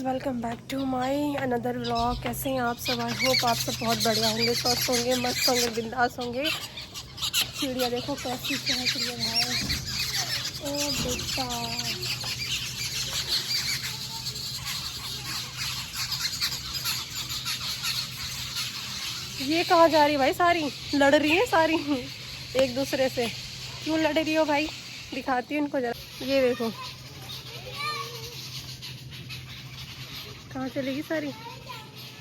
Welcome back to my another vlog. कैसे हैं आप सब? आई होप आप सब बहुत बढ़िया होंगे, स्वस्थ होंगे, मस्त होंगे, बिंदास होंगे। चिड़िया देखो कैसी चहक रही है भाई। ओ बेटा, ये कहाँ जा रही है भाई? सारी लड़ रही है सारी एक दूसरे से। क्यों लड़ रही हो भाई? दिखाती हूँ इनको जरा। ये देखो कहाँ चलेगी सारी,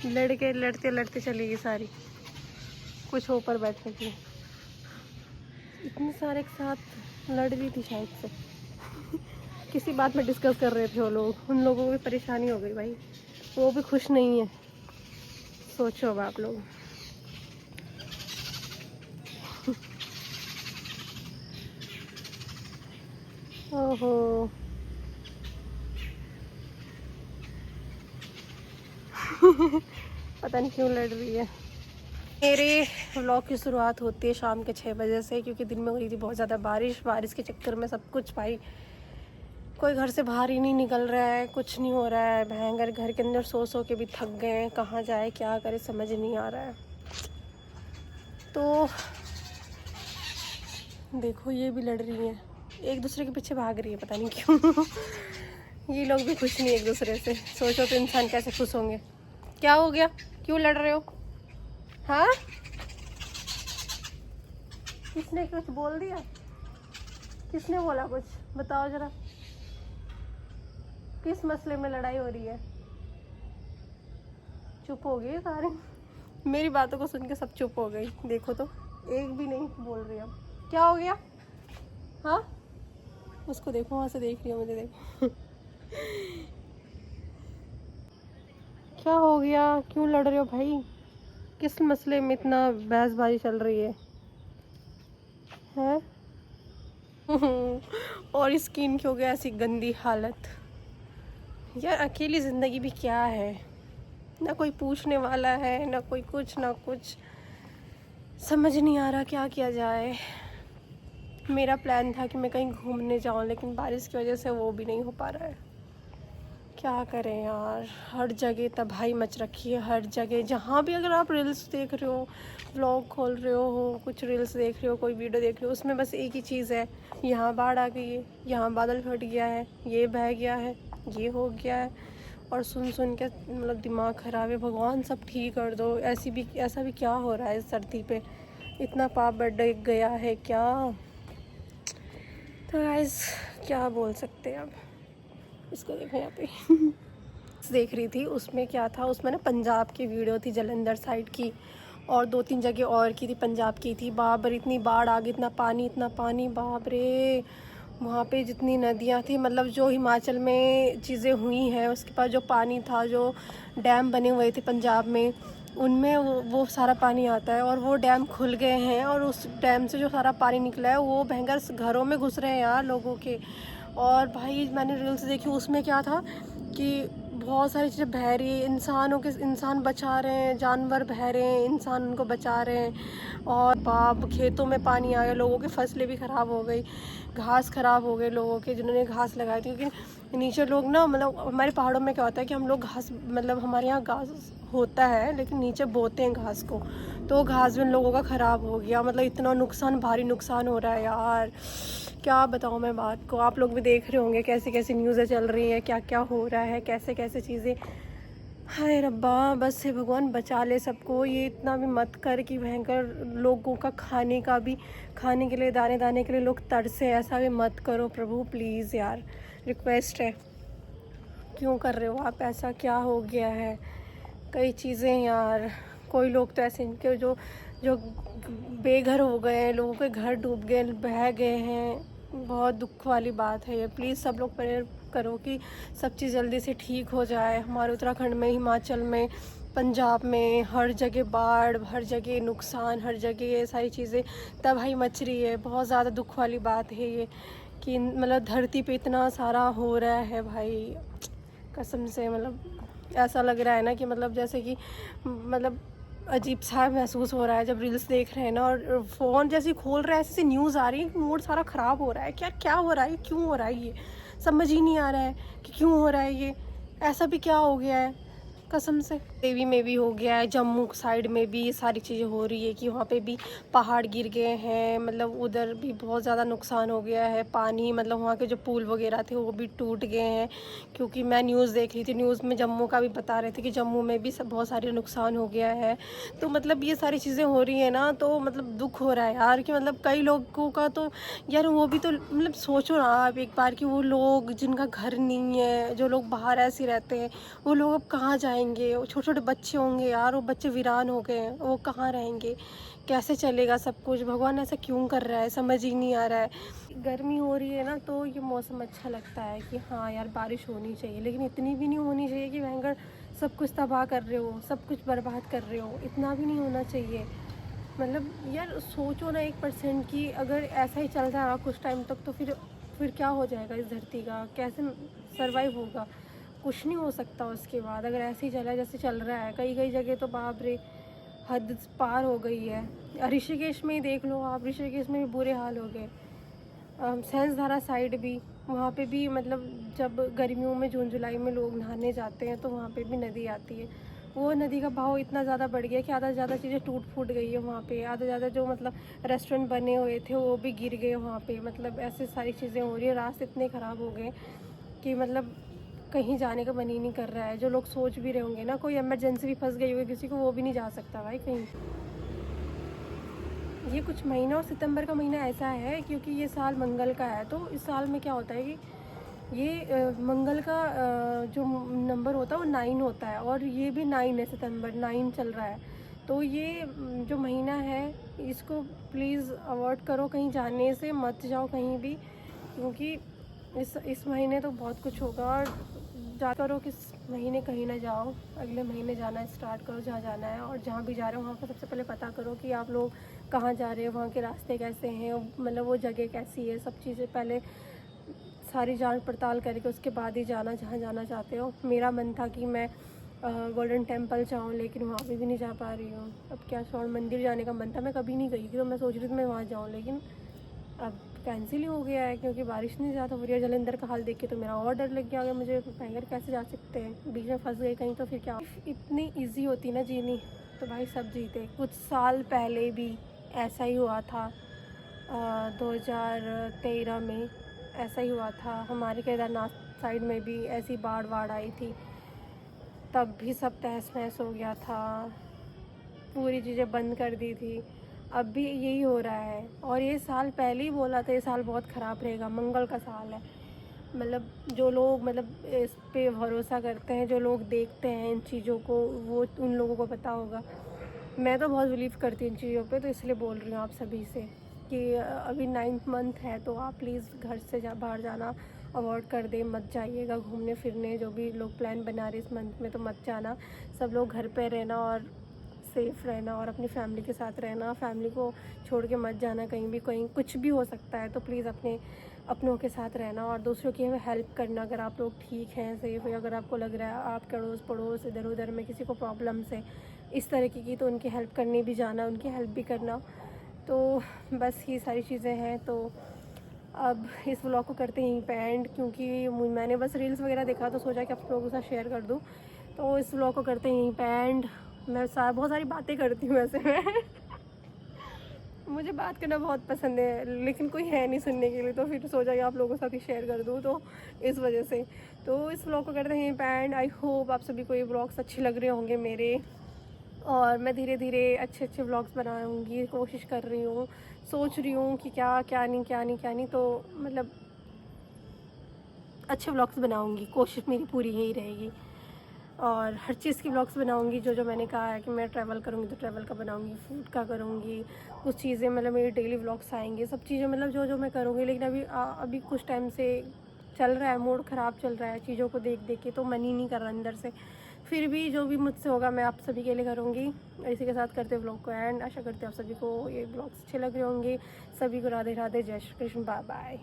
लड़के लड़ते लड़ते चलेगी सारी। कुछ ऊपर बैठने की, इतने सारे एक साथ लड़ रही थी शायद से। किसी बात में डिस्कस कर रहे थे वो लोग। उन लोगों को भी परेशानी हो गई भाई, वो भी खुश नहीं है। सोचो अब आप लोग। ओहो पता नहीं क्यों लड़ रही है। मेरे व्लॉग की शुरुआत होती है शाम के 6 बजे से, क्योंकि दिन में हो रही थी बहुत ज़्यादा बारिश। बारिश के चक्कर में सब कुछ भाई, कोई घर से बाहर ही नहीं निकल रहा है, कुछ नहीं हो रहा है। भयंकर घर के अंदर सो के भी थक गए हैं। कहाँ जाए क्या करे समझ नहीं आ रहा है। तो देखो ये भी लड़ रही हैं, एक दूसरे के पीछे भाग रही है, पता नहीं क्यों। ये लोग भी खुश नहीं एक दूसरे से। सोचो तो इंसान कैसे खुश होंगे। क्या हो गया, क्यों लड़ रहे हो? हाँ, किसने कुछ बोल दिया? किसने बोला कुछ? बताओ जरा, किस मसले में लड़ाई हो रही है? चुप हो गई सारे। मेरी बातों को सुन के सब चुप हो गई। देखो तो एक भी नहीं बोल रही। अब क्या हो गया? हाँ, उसको देखो, वहां से देख रही हो मुझे, देखो। क्या हो गया, क्यों लड़ रहे हो भाई? किस मसले में इतना बहसबाजी चल रही है? हैं? और इसकी इनकी हो गया ऐसी गंदी हालत। यार अकेली ज़िंदगी भी क्या है, ना कोई पूछने वाला है, ना कोई कुछ ना कुछ। समझ नहीं आ रहा क्या किया जाए। मेरा प्लान था कि मैं कहीं घूमने जाऊं, लेकिन बारिश की वजह से वो भी नहीं हो पा रहा है। क्या करें यार, हर जगह तबाही मच रखी है। हर जगह जहाँ भी अगर आप रील्स देख रहे हो, व्लॉग खोल रहे हो, कुछ रील्स देख रहे हो, कोई वीडियो देख रहे हो, उसमें बस एक ही चीज़ है, यहाँ बाढ़ आ गई है, यहाँ बादल फट गया है, ये बह गया है, ये हो गया है। और सुन सुन के मतलब दिमाग ख़राब है। भगवान सब ठीक कर दो। ऐसा भी क्या हो रहा है इस धरती पे? इतना पाप बढ़ गया है क्या? तो गाइस क्या बोल सकते हैं अब। इसको देखो यहाँ पे। देख रही थी, उसमें क्या था, उसमें ना पंजाब की वीडियो थी, जलंधर साइड की, और 2-3 जगह और की थी, पंजाब की थी। बाप रे, इतनी बाढ़ आ गई, इतना पानी, बाप रे। वहाँ पे जितनी नदियाँ थी, मतलब जो हिमाचल में चीज़ें हुई हैं उसके पास जो पानी था, जो डैम बने हुए थे पंजाब में, उनमें वो सारा पानी आता है। और वो डैम खुल गए हैं, और उस डैम से जो सारा पानी निकला है वो भयंकर घरों में घुस रहे हैं यार लोगों के। और भाई मैंने रील्स देखी, उसमें क्या था कि बहुत सारी चीज़ें बह रही है, इंसान बचा रहे हैं, जानवर बह रहे हैं, इंसान उनको बचा रहे हैं। और बाप, खेतों में पानी आ गया, लोगों की फसलें भी ख़राब हो गई, घास ख़राब हो गए लोगों के जिन्होंने घास लगाई थी। क्योंकि नीचे लोग ना, मतलब हमारे पहाड़ों में क्या होता है कि हम लोग घास, मतलब हमारे यहाँ घास होता है लेकिन नीचे बोते हैं घास को, तो घास भी उन लोगों का ख़राब हो गया। मतलब इतना नुकसान, भारी नुकसान हो रहा है यार, क्या बताऊँ मैं बात को। आप लोग भी देख रहे होंगे कैसी कैसी न्यूज़ें चल रही हैं, क्या क्या हो रहा है, कैसे कैसे चीज़ें। हाय रब्बा, बस हे भगवान बचा ले सबको। ये इतना भी मत कर कि भयंकर लोगों का खाने के लिए, दाने दाने के लिए लोग तरसे। ऐसा भी मत करो प्रभु, प्लीज़ यार, रिक्वेस्ट है। क्यों कर रहे हो आप ऐसा? क्या हो गया है? कई चीज़ें यार, कोई लोग तो ऐसे इनके जो जो बेघर हो गए हैं, लोगों के घर डूब गए, बह गए हैं। बहुत दुख वाली बात है ये। प्लीज़ सब लोग प्रेयर करो कि सब चीज़ जल्दी से ठीक हो जाए। हमारे उत्तराखंड में, हिमाचल में, पंजाब में हर जगह बाढ़, हर जगह नुकसान, हर जगह ये सारी चीज़ें तबाही मच रही है। बहुत ज़्यादा दुख वाली बात है ये कि मतलब धरती पे इतना सारा हो रहा है भाई, कसम से। मतलब ऐसा लग रहा है ना कि मतलब जैसे कि मतलब अजीब सा महसूस हो रहा है जब रील्स देख रहे हैं ना, और फ़ोन जैसे खोल रहा है ऐसे न्यूज़ आ रही है, मूड सारा ख़राब हो रहा है। क्या क्या हो रहा है, क्यों हो रहा है ये? समझ ही नहीं आ रहा है कि क्यों हो रहा है ये। ऐसा भी क्या हो गया है कसम से। देवी में भी हो गया है, जम्मू साइड में भी ये सारी चीज़ें हो रही है कि वहाँ पे भी पहाड़ गिर गए हैं, मतलब उधर भी बहुत ज़्यादा नुकसान हो गया है। पानी मतलब वहाँ के जो पुल वगैरह थे वो भी टूट गए हैं, क्योंकि मैं न्यूज़ देख रही थी, न्यूज़ में जम्मू का भी बता रहे थे कि जम्मू में भी सब बहुत सारे नुकसान हो गया है। तो मतलब ये सारी चीज़ें हो रही है ना, तो मतलब दुख हो रहा है यार कि मतलब कई लोगों का तो यार वो भी तो मतलब सोचो ना आप एक बार कि वो लोग जिनका घर नहीं है, जो लोग बाहर ऐसे ही रहते हैं, वो लोग अब कहाँ जाएंगे। वो छोटे छोटे बच्चे होंगे यार, वो बच्चे वीरान हो गए हैं, वो कहाँ रहेंगे, कैसे चलेगा सब कुछ। भगवान ऐसा क्यों कर रहा है, समझ ही नहीं आ रहा है। गर्मी हो रही है ना, तो ये मौसम अच्छा लगता है कि हाँ यार बारिश होनी चाहिए, लेकिन इतनी भी नहीं होनी चाहिए कि भयंकर सब कुछ तबाह कर रहे हो, सब कुछ बर्बाद कर रहे हो। इतना भी नहीं होना चाहिए। मतलब यार सोचो ना 1% की अगर ऐसा ही चल रहा है कुछ टाइम तक, तो फिर क्या हो जाएगा इस धरती का, कैसे सरवाइव होगा। कुछ नहीं हो सकता उसके बाद अगर ऐसे ही चला जैसे चल रहा है। कई कई जगह तो बाप रे हद पार हो गई है। ऋषिकेश में ही देख लो आप, ऋषिकेश में भी बुरे हाल हो गए। सहस्त्रधारा साइड भी, वहाँ पे भी मतलब जब गर्मियों में जून जुलाई में लोग नहाने जाते हैं तो वहाँ पे भी नदी आती है। वो नदी का बहाव इतना ज़्यादा बढ़ गया कि आधा से ज़्यादा चीज़ें टूट फूट गई है वहाँ पे। आधा ज़्यादा जो मतलब रेस्टोरेंट बने हुए थे वो भी गिर गए वहाँ पे। मतलब ऐसे सारी चीज़ें हो रही है। रास्ते इतने ख़राब हो गए कि मतलब कहीं जाने का मन ही नहीं कर रहा है। जो लोग सोच भी रहे होंगे ना, कोई इमरजेंसी भी फंस गई होगी किसी को, वो भी नहीं जा सकता भाई कहीं। ये कुछ महीना और सितंबर का महीना ऐसा है क्योंकि ये साल मंगल का है। तो इस साल में क्या होता है कि ये मंगल का जो नंबर होता है वो 9 होता है, और ये भी 9 है, सितंबर 9 चल रहा है। तो ये जो महीना है इसको प्लीज़ अवॉइड करो, कहीं जाने से मत जाओ कहीं भी, क्योंकि इस महीने तो बहुत कुछ होगा। और जा करो कि इस महीने कहीं ना जाओ, अगले महीने जाना स्टार्ट करो जहाँ जाना है। और जहाँ भी जा रहे हो वहाँ का सबसे पहले पता करो कि आप लोग कहाँ जा रहे हो, वहाँ के रास्ते कैसे हैं, मतलब वो जगह कैसी है, सब चीज़ें पहले सारी जांच पड़ताल करके उसके बाद ही जाना जहाँ जाना चाहते हो। मेरा मन था कि मैं गोल्डन टेम्पल जाऊँ, लेकिन वहाँ पे भी नहीं जा पा रही हूँ। अब क्या, स्वर्ण मंदिर जाने का मन था, मैं कभी नहीं गई थी, तो मैं सोच रही थी मैं वहाँ जाऊँ, लेकिन अब कैंसिल ही हो गया है क्योंकि बारिश नहीं ज़्यादा हो रही है। जलंधर का हाल देख के तो मेरा और डर लग गया। अगर मुझे भयंकर कैसे जा सकते हैं, बीच में फंस गए कहीं तो फिर क्या। इतनी ईजी होती ना जीनी तो भाई सब जीते। कुछ साल पहले भी ऐसा ही हुआ था, 2013 में ऐसा ही हुआ था। हमारे केदारनाथ साइड में भी ऐसी बाढ़ आई थी, तब भी सब तहस नहस हो गया था, पूरी चीज़ें बंद कर दी थी। अब भी यही हो रहा है, और ये साल पहले ही बोला था ये साल बहुत ख़राब रहेगा, मंगल का साल है। मतलब जो लोग मतलब इस पे भरोसा करते हैं, जो लोग देखते हैं इन चीज़ों को, वो उन लोगों को पता होगा। मैं तो बहुत बिलीव करती हूँ इन चीज़ों पे, तो इसलिए बोल रही हूँ आप सभी से कि अभी 9th मंथ है तो आप प्लीज़ घर से बाहर जाना अवॉइड कर दें, मत जाइएगा घूमने फिरने। जो भी लोग प्लान बना रहे इस मंथ में तो मत जाना। सब लोग घर पे रहना और सेफ़ रहना और अपनी फैमिली के साथ रहना। फैमिली को छोड़ के मत जाना कहीं भी, कहीं कुछ भी हो सकता है, तो प्लीज़ अपनों के साथ रहना और दूसरों की हेल्प करना। अगर आप लोग ठीक हैं, सेफ़ है, अगर आपको लग रहा है आपके अड़ोस पड़ोस इधर उधर में किसी को प्रॉब्लम्स है इस तरीके की, तो उनकी हेल्प करने भी जाना, उनकी हेल्प भी करना। तो बस ये सारी चीज़ें हैं। तो अब इस व्लॉग को करते हैं यहीं पे एंड, क्योंकि मैंने बस रील्स वगैरह देखा तो सोचा कि आप लोगों के साथ शेयर कर दूँ। तो इस व्लॉग को करते हैं यहीं पे एंड। मैं बहुत सारी बातें करती हूँ वैसे मैं मुझे बात करना बहुत पसंद है, लेकिन कोई है नहीं सुनने के लिए, तो फिर सोचा कि आप लोगों के साथ ही शेयर कर दूँ, तो इस वजह से। तो इस व्लॉग को करते हैं एंड। आई होप आप सभी को ये व्लॉग्स अच्छे लग रहे होंगे मेरे, और मैं धीरे धीरे अच्छे अच्छे व्लॉग्स बनाऊँगी, कोशिश कर रही हूँ, सोच रही हूँ कि क्या नहीं, तो मतलब अच्छे व्लॉग्स बनाऊँगी, कोशिश मेरी पूरी यही रहेगी। और हर चीज़ की व्लॉग्स बनाऊँगी, जो मैंने कहा है कि मैं ट्रैवल करूँगी तो ट्रैवल का बनाऊँगी, फूड का करूँगी, कुछ चीज़ें मतलब मेरी डेली व्लॉग्स आएंगे, सब चीज़ें मतलब जो मैं करूँगी। लेकिन अभी कुछ टाइम से चल रहा है, मूड ख़राब चल रहा है चीज़ों को देख देख के, तो मन ही नहीं कर रहा अंदर से। फिर भी जो भी मुझसे होगा मैं आप सभी के लिए करूँगी। इसी के साथ करते व्लॉग को एंड। आशा करते हैं आप सभी को ये व्लॉग्स अच्छे लग रहे होंगे। सभी को राधे राधे, जय श्री कृष्ण, बाय बाय।